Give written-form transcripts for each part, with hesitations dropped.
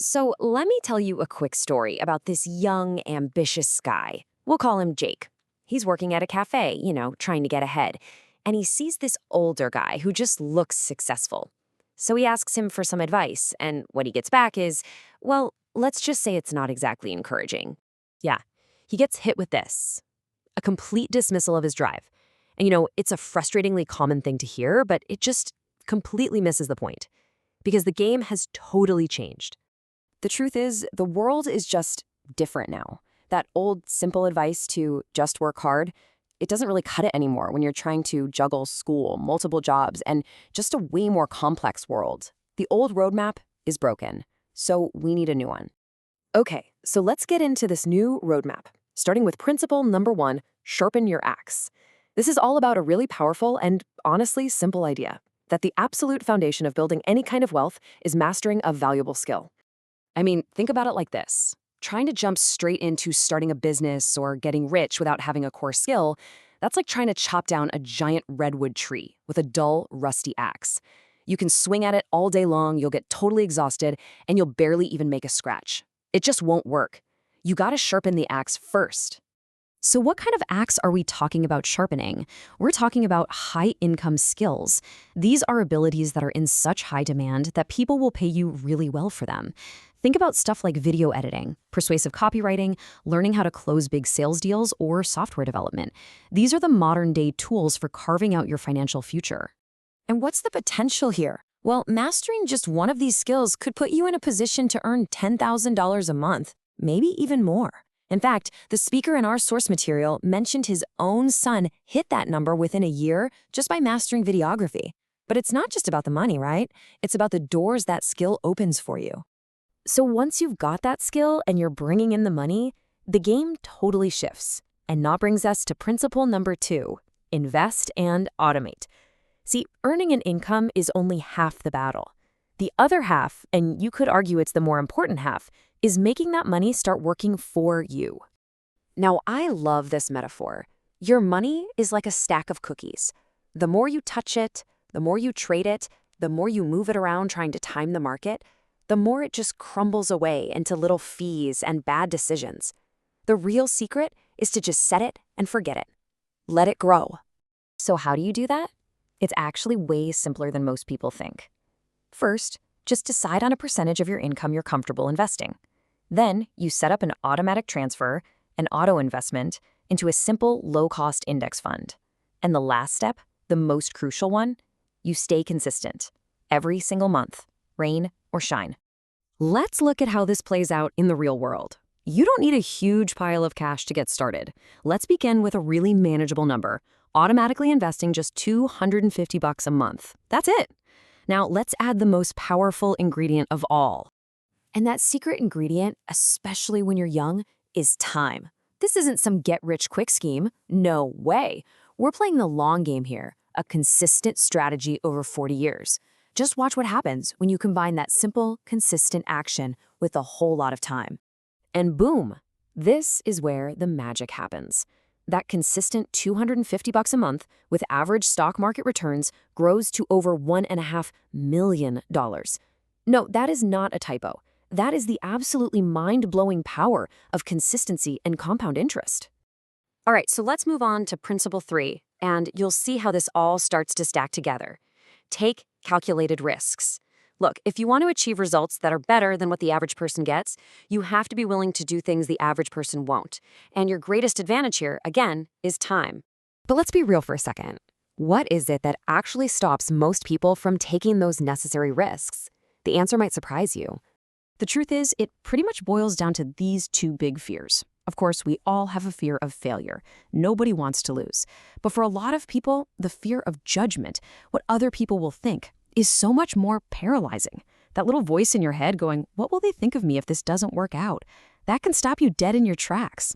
So, let me tell you a quick story about this young, ambitious guy. We'll call him Jake. He's working at a cafe, trying to get ahead. And he sees this older guy who just looks successful. So he asks him for some advice, and what he gets back is, well, let's just say it's not exactly encouraging. Yeah, he gets hit with this a complete dismissal of his drive. And it's a frustratingly common thing to hear, but it just completely misses the point. Because the game has totally changed. The truth is, the world is just different now. That old, simple advice to just work hard, it doesn't really cut it anymore when you're trying to juggle school, multiple jobs, and just a way more complex world. The old roadmap is broken, so we need a new one. Okay, so let's get into this new roadmap, starting with principle number 1, sharpen your axe. This is all about a really powerful and honestly simple idea, that the absolute foundation of building any kind of wealth is mastering a valuable skill. I mean, think about it like this. Trying to jump straight into starting a business or getting rich without having a core skill, that's like trying to chop down a giant redwood tree with a dull, rusty axe. You can swing at it all day long, you'll get totally exhausted, and you'll barely even make a scratch. It just won't work. You gotta sharpen the axe first. So what kind of axe are we talking about sharpening? We're talking about high-income skills. These are abilities that are in such high demand that people will pay you really well for them. Think about stuff like video editing, persuasive copywriting, learning how to close big sales deals, or software development. These are the modern-day tools for carving out your financial future. And what's the potential here? Well, mastering just one of these skills could put you in a position to earn $10,000 a month, maybe even more. In fact, the speaker in our source material mentioned his own son hit that number within a year just by mastering videography. But it's not just about the money, right? It's about the doors that skill opens for you. So once you've got that skill and you're bringing in the money, the game totally shifts. And that brings us to principle number 2, invest and automate. See, earning an income is only half the battle. The other half, and you could argue it's the more important half, is making that money start working for you. Now, I love this metaphor. Your money is like a stack of cookies. The more you touch it, the more you trade it, the more you move it around trying to time the market, the more it just crumbles away into little fees and bad decisions. The real secret is to just set it and forget it. Let it grow. So how do you do that? It's actually way simpler than most people think. First, just decide on a percentage of your income you're comfortable investing. Then, you set up an automatic transfer, an auto investment, into a simple, low-cost index fund. And the last step, the most crucial one, you stay consistent. Every single month, rain or shine. Let's look at how this plays out in the real world. You don't need a huge pile of cash to get started. Let's begin with a really manageable number, automatically investing just $250 a month. That's it. Now, let's add the most powerful ingredient of all. And that secret ingredient, especially when you're young, is time. This isn't some get-rich-quick scheme. No way. We're playing the long game here, a consistent strategy over 40 years. Just watch what happens when you combine that simple, consistent action with a whole lot of time. And boom, this is where the magic happens. That consistent $250 a month with average stock market returns grows to over $1.5 million. No, that is not a typo. That is the absolutely mind-blowing power of consistency and compound interest. All right, so let's move on to principle 3, and you'll see how this all starts to stack together. Take calculated risks. Look, if you want to achieve results that are better than what the average person gets, you have to be willing to do things the average person won't. And your greatest advantage here, again, is time. But let's be real for a second. What is it that actually stops most people from taking those necessary risks? The answer might surprise you. The truth is, it pretty much boils down to these 2 big fears. Of course, we all have a fear of failure. Nobody wants to lose. But for a lot of people, the fear of judgment, what other people will think, is so much more paralyzing. That little voice in your head going, what will they think of me if this doesn't work out? That can stop you dead in your tracks.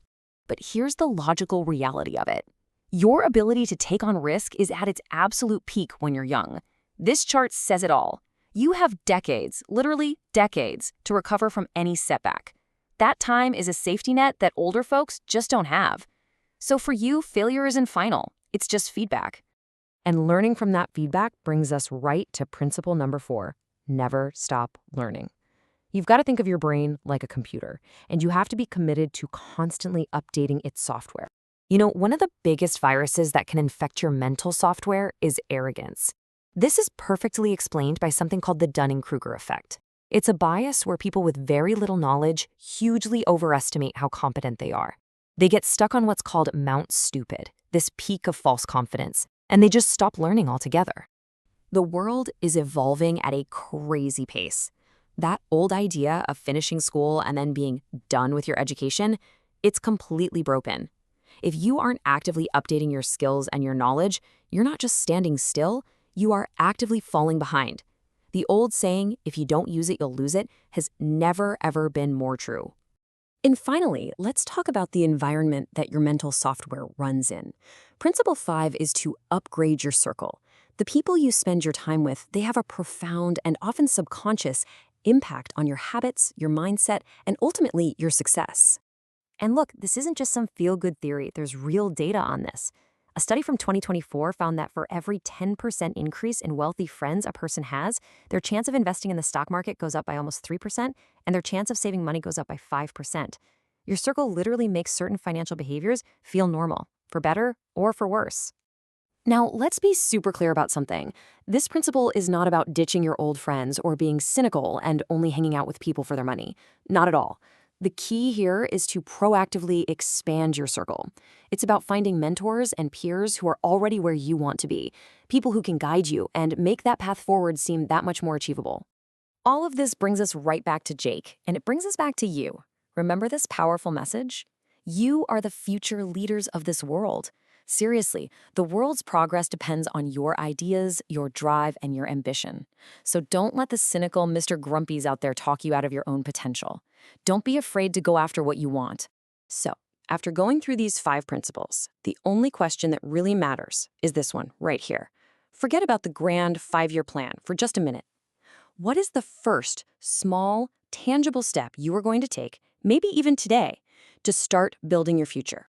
But here's the logical reality of it. Your ability to take on risk is at its absolute peak when you're young. This chart says it all. You have decades, literally decades, to recover from any setback. That time is a safety net that older folks just don't have. So for you, failure isn't final. It's just feedback. And learning from that feedback brings us right to principle number 4, never stop learning. You've got to think of your brain like a computer, and you have to be committed to constantly updating its software. One of the biggest viruses that can infect your mental software is arrogance. This is perfectly explained by something called the Dunning-Kruger effect. It's a bias where people with very little knowledge hugely overestimate how competent they are. They get stuck on what's called Mount Stupid, this peak of false confidence, and they just stop learning altogether. The world is evolving at a crazy pace. That old idea of finishing school and then being done with your education, it's completely broken. If you aren't actively updating your skills and your knowledge, you're not just standing still, you are actively falling behind. The old saying, if you don't use it, you'll lose it, has never, ever been more true. And finally, let's talk about the environment that your mental software runs in. Principle 5 is to upgrade your circle. The people you spend your time with, they have a profound and often subconscious impact on your habits, your mindset, and ultimately your success. And look, this isn't just some feel-good theory. There's real data on this. A study from 2024 found that for every 10% increase in wealthy friends a person has, their chance of investing in the stock market goes up by almost 3%, and their chance of saving money goes up by 5%. Your circle literally makes certain financial behaviors feel normal, for better or for worse. Now, let's be super clear about something. This principle is not about ditching your old friends or being cynical and only hanging out with people for their money. Not at all. The key here is to proactively expand your circle. It's about finding mentors and peers who are already where you want to be, people who can guide you and make that path forward seem that much more achievable. All of this brings us right back to Jake, and it brings us back to you. Remember this powerful message? You are the future leaders of this world. Seriously, the world's progress depends on your ideas, your drive, and your ambition. So don't let the cynical Mr. Grumpies out there talk you out of your own potential. Don't be afraid to go after what you want. So, after going through these 5 principles, the only question that really matters is this one right here. Forget about the grand 5-year plan for just a minute. What is the first, small, tangible step you are going to take, maybe even today, to start building your future?